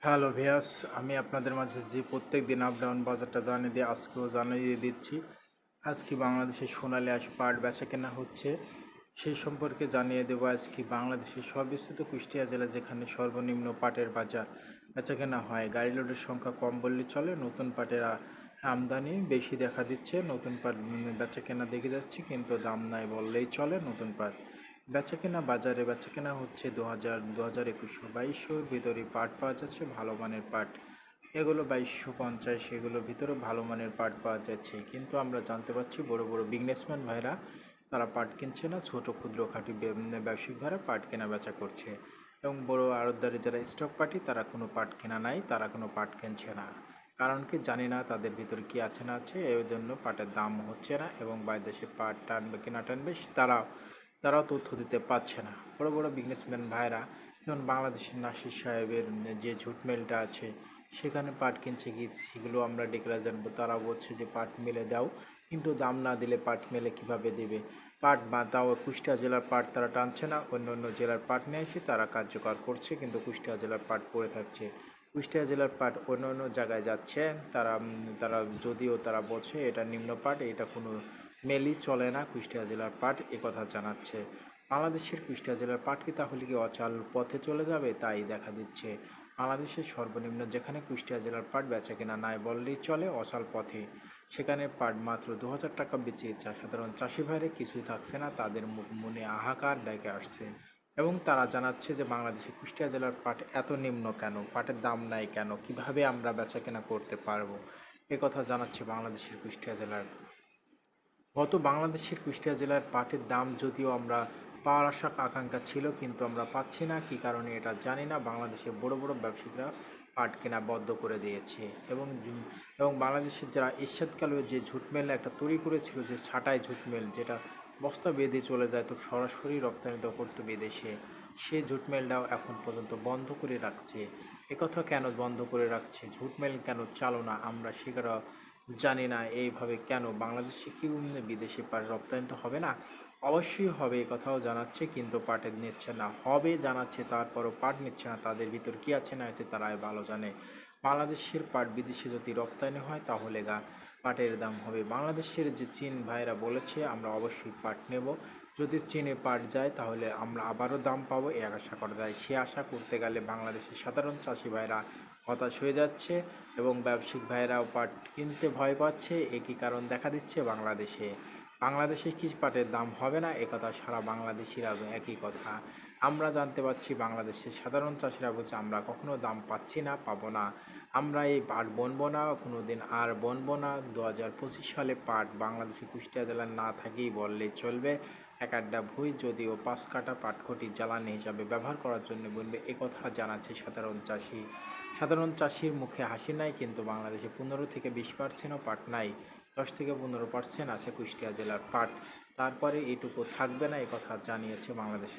Hello ভিয়াস, আমি আপনাদের মাঝে যে প্রত্যেক দিন আপ ডাউন বাজারটা জানিয়ে দিয়ে আজকেও জানিয়ে দিচ্ছি। আজকে বাংলাদেশে সোনালী আঁশ পাট বেচা কেনা হচ্ছে, সেই সম্পর্কে জানিয়ে দেবো। আজকে বাংলাদেশের সর্বস্থিত কুষ্টিয়া জেলা, যেখানে সর্বনিম্ন পাটের বাজার বেচা কেনা হয়। গাড়ি লোডের সংখ্যা কম বললে চলে, নতুন পাটের আমদানি বেশি দেখা দিচ্ছে। নতুন পাট বেচা কেনা দেখে যাচ্ছি, কিন্তু দাম নাই বললেই চলে। নতুন পাট বেচাকেনা বাজারে বেচাকেনা হচ্ছে 2021-2200 ভিতরে পাট পাওয়া যাচ্ছে, ভালো মানের পাট। এগুলো 2250, এগুলোর ভিতরে ভালো মানের পাট পাওয়া যাচ্ছে। কিন্তু আমরা জানতে পারছি বড় বড় বিজনেসম্যান ভাইরা তারা পাট কিনছে না, ছোট ক্ষুদ্র খাঁটি ব্যবসায়িক ভাইরা পাট কেনা বেচা করছে। এবং বড় আড়তদারি যারা স্টক পার্টি, তারা কোনো পাট কেনা নাই, তারা কোনো পাট কিনছে না। কারণ কি জানি না তাদের ভিতরে কি আছে না আছে, এই জন্য পাটের দাম হচ্ছে না। এবং বাইরের দেশে পাট টানবে কিনা টানবে, তারাও তথ্য দিতে পারছে না। বড় বড় বিজনেসম্যান ভাইরা, যেমন বাংলাদেশের নাসির সাহেবের যে ঝুট মিলটা আছে, সেখানে পাট কিনছে কি সেগুলো আমরা ডেকলা জানবো। তারা বলছে যে পাট মিলে দাও, কিন্তু দাম না দিলে পাট মেলে কিভাবে দেবে। পাট বা তাও কুষ্টিয়া জেলার পাট তারা টানছে না, অন্য অন্য জেলার পাট নিয়ে এসে তারা কার্যকর করছে, কিন্তু কুষ্টিয়া জেলার পাট পড়ে থাকছে। কুষ্টিয়া জেলার পাট অন্য অন্য জায়গায় যাচ্ছে। তারা যদিও তারা বলছে এটা নিম্ন পাট, এটা কোনো মেলই চলে না কুষ্টিয়া জেলার পাট, কথা জানাচ্ছে। বাংলাদেশের কুষ্টিয়া জেলার পাট কি তাহলে কি অচল পথে চলে যাবে, তাই দেখা দিচ্ছে। বাংলাদেশের সর্বনিম্ন যেখানে কুষ্টিয়া জেলার পাট বেচা কেনা নাই বললেই চলে, অচল পথে, সেখানে পাট মাত্র 2000 টাকা বেচে সাধারণ চাষি ভাইরে কিছুই থাকছে না, তাদের মনে হাহাকার ডেকে আসছে। এবং তারা জানাচ্ছে যে বাংলাদেশে কুষ্টিয়া জেলার পাট এত নিম্ন কেন, পাটের দাম নাই কেন, কিভাবে আমরা বেচা কেনা করতে পারবো, কথা জানাচ্ছে বাংলাদেশের কুষ্টিয়া জেলার। বাংলাদেশের কুষ্টিয়া জেলার পাটের দাম যদিও আমরা পাওয়ার আশা আকাঙ্ক্ষা ছিল, কিন্তু আমরা পাচ্ছি না। কী কারণে এটা জানি না। বাংলাদেশের বড় বড় ব্যবসায়ীরা পাট কেনা বন্ধ করে দিয়েছে। এবং বাংলাদেশের যারা এরশাদকালে যে ঝুটমেল একটা তৈরি করেছিল, যে ছাঁটাই ঝুটমেল, যেটা বস্তা বেঁধে চলে যায় তো সরাসরি রপ্তানিত করতো বিদেশে, সেই ঝুটমেলটাও এখন পর্যন্ত বন্ধ করে রাখছে। একথা কেন বন্ধ করে রাখছে, ঝুটমেল কেন চালু না, আমরা সেটা জানি না। এইভাবে কেন বাংলাদেশে কি বিদেশে পাট রপ্তানি তো হবে না? অবশ্যই হবে, এ কথাও জানাচ্ছে, কিন্তু পাটের নিচ্ছে না। হবে জানাচ্ছে, তারপরও পাট নিচ্ছে না। তাদের ভিতর কি আছে না আছে তারাই ভালো জানে। বাংলাদেশের পাট বিদেশে যদি রপ্তানি হয় তাহলে পাটের দাম হবে। বাংলাদেশের যে চীন ভাইরা বলেছে আমরা অবশ্যই পাট নেব, যদি চীনে পাট যায় তাহলে আমরা আবারও দাম পাবো, এ আশা করা যায়। সে আশা করতে গেলে বাংলাদেশের সাধারণ চাষি ভাইরা হতাশ হয়ে যাচ্ছে, এবং ব্যবসায়িক ভাইরাও পাট কিনতে ভয় পাচ্ছে। একই কারণ দেখা দিচ্ছে বাংলাদেশে। বাংলাদেশে কি পাটের দাম হবে না, একথা সারা বাংলাদেশিরা একই কথা। আমরা জানতে পারছি বাংলাদেশের সাধারণ চাষিরা বলছে আমরা কখনো দাম পাচ্ছি না, পাবো না। আমরা এই পাট বনবো না, কোনো দিন আর বনবো না। 2025 সালে পাট বাংলাদেশে কুষ্টিয়া জেলার না থাকেই বললেই চলবে। এক আড্ডা ভুঁই যদিও 5 কাঠা পাটকটি জ্বালানি হিসাবে ব্যবহার করার জন্য বলবে, একথা জানাচ্ছে সাধারণ চাষি। সাধারণ চাষির মুখে হাসি নাই, কিন্তু বাংলাদেশে 15-20%ও পাট নাই। 10-15% আছে কুষ্টিয়া জেলার পাট। তারপরে এটুকু থাকবে না, কথা জানিয়েছে বাংলাদেশের